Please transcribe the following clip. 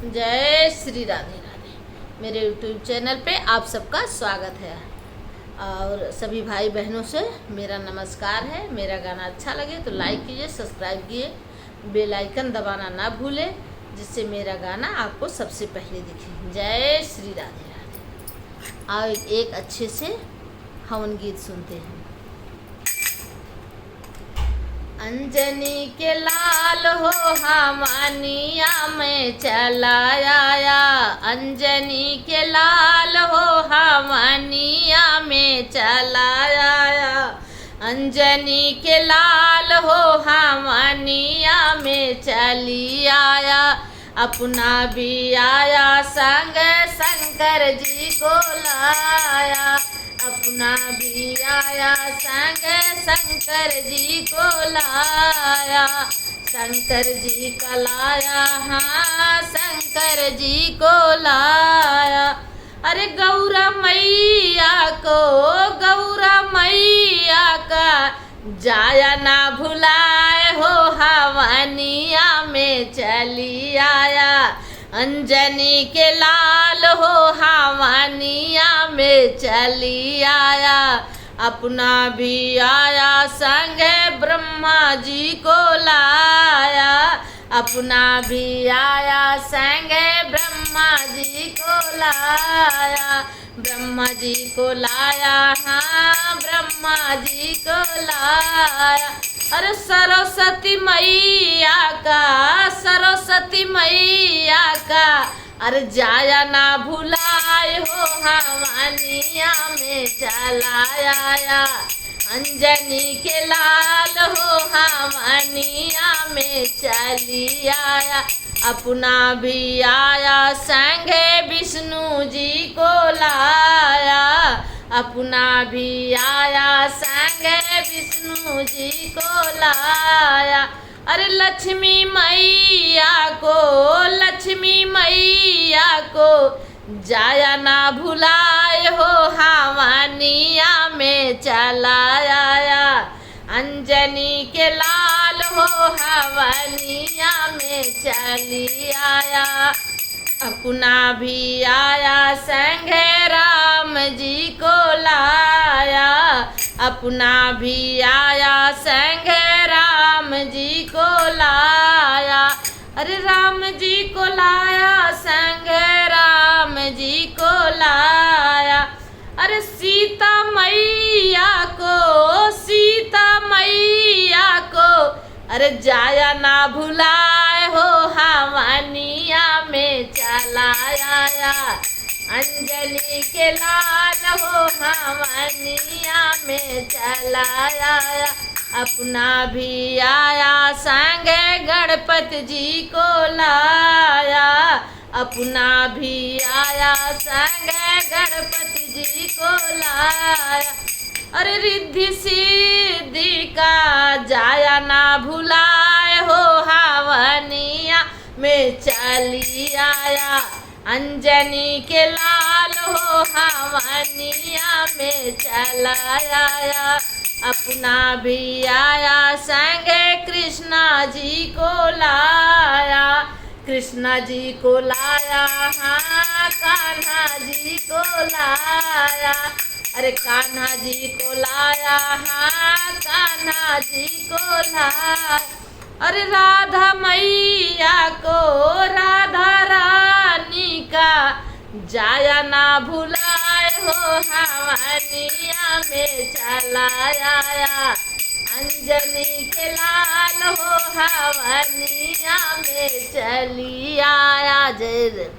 जय श्री राधे राधे। मेरे YouTube channel पे आप सबका स्वागत है और सभी भाई बहनों से मेरा नमस्कार है। मेरा गाना अच्छा लगे तो लाइक कीजिए, सब्सक्राइब कीजिए, बेल आइकन दबाना ना भूलें जिससे मेरा गाना आपको सबसे पहले दिखे। जय श्री राधे राधे। और एक अच्छे से हवन गीत सुनते हैं। अंजनी के लाल हो हमानिया में चला आया, अंजनी के लाल हो हमानिया में चला आया, अंजनी के लाल हो हमानिया में चली आया, अपना भी आया संग शंकर जी को लाया, अपना भी आया संग शंकर जी को लाया, शंकर जी का लाया, हाँ शंकर जी को लाया। अरे गौरा मैया को, गौरा मैया का जाया ना भुलाए हो हवनिया में चली आया, अंजनी के लाल हो हवनिया में चली आया, अपना भी आया संग ब्रह्मा जी को लाया, अपना भी आया संग ब्रह्मा जी को लाया, ब्रह्मा जी को लाया, हाँ ब्रह्मा जी को लाया। अरे सरस्वती मैया का, सरस्वती मैया का अरे जाया ना भुलाए हो हवनिया में चला आया, अंजनी के लाल हो हवनिया में चली आया, अपना भी आया संग विष्णु जी को लाया, अपना भी आया संग विष्णु जी को लाया। अरे लक्ष्मी मैया को, लक्ष्मी मैया को जाया ना भुलाए हो हवनिया में चला आया, अंजनी के लाल हो हवनिया में चली आया, अपना भी आया संग राम जी को लाया, अपना भी आया संग राम जी को लाया। अरे राम जी को लाया संग राम जी को लाया। अरे सीता मैया को, सीता मैया को अरे जाया ना भुलाए हो हवनिया में चला आया, अंजनी के लाल हो हवनिया में चला आया, अपना भी आया संग गणपति जी को लाया, अपना भी आया संग गणपति जी को लाया। अरे रिद्धि सिद्धि का जाया ना भुलाए हो हवनिया में चली आया, अंजनी के लाल हो हवनिया में चला आया, अपना भी आया संग कृष्णा जी को लाया, कृष्णा जी को लाया, हाँ कान्हा जी को लाया, अरे कान्हा जी को लाया, हाँ कान्हा जी को लाया। अरे राधा मैया को, राधा रानी का जाया ना भुलाए हो हवनिया में चला आया, अंजनी के लाल हो हवनिया में चली आया। जय